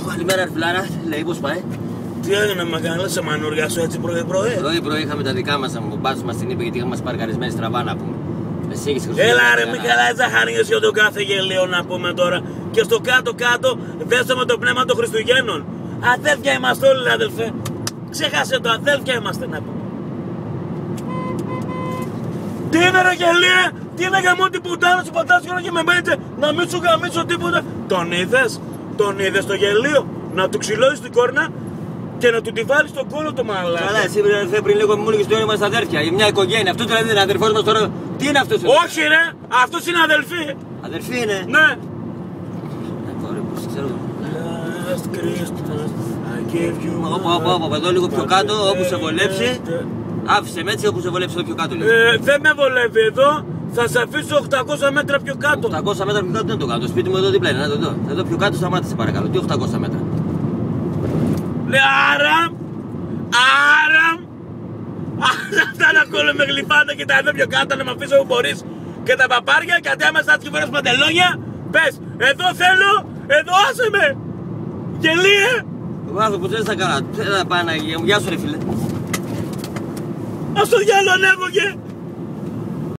Καλημέρα, ρε φιλάρα. Λέει, πώς πάει? Τι έγινε, μεγάλα, σε μανούργια σου έτσι πρωί-πρωί? Πρωί-πρωί είχαμε τα δικά μας. Ο μπάτσος μας την είπε γιατί είχαμε παρκαρισμένη στραβά να πούμε. Εσύ έχεις Έλα ρε Μιχαλά, ζαχαρίες για το κάθε γελίο να πούμε τώρα. Και στο κάτω-κάτω δέσαμε το πνεύμα των Χριστουγέννων. Αδέλφια είμαστε όλοι, αδελφέ. Ξέχασε το, αδέλφια είμαστε να πούμε. Τι είναι ρε γελίε, τι είναι γαμό την πουτάνα σου πατάς και με μένετε να μην σου γαμίσω τίποτα. Τον είδες το γελίο, να του ξυλώσεις την κόρνα και να του τη βάλεις στον κόλο το μαλάκα. Καλά, εσύ πριν λίγο μου έλεγες το όνομα στα αδέρφια, η μια οικογένεια. Αυτό δηλαδή είναι αδερφός μας τώρα. Τι είναι αυτός? Όχι ρε, αυτός είναι αδελφή. Αδερφή είναι. Ναι. Ωραία, πώς ξέρω. Last Christmas I gave you. Όπα, εδώ λίγο πιο κάτω, όπου σε βολέψει. Άφησε με έτσι, όπου σε βολέψει πιο κάτω λίγο. Δεν με βολεύει εδώ, θα σε αφήσω 800 μέτρα πιο κάτω. 800 μέτρα πιο κάτω δεν το κάνω. Το σπίτι μου εδώ δίπλα είναι. Εδώ πιο κάτω σταμάτησε παρακαλώ. Τι 800 μέτρα? Λέει Άραμ. Αυτά να κόλλω με γλυφάτα και τα εδώ πιο κάτω να με αφήσω όπου μπορείς. Και τα παπάρια και αντί άμεσα και φορές παντελόνια. Πες, εδώ θέλω, εδώ άσε με. Γελίε. Ο άνθρωπος δεν θα κάνω. Θέλω να πάει να γεια σου ρε φίλε. Ας το διάλο ανέβογε.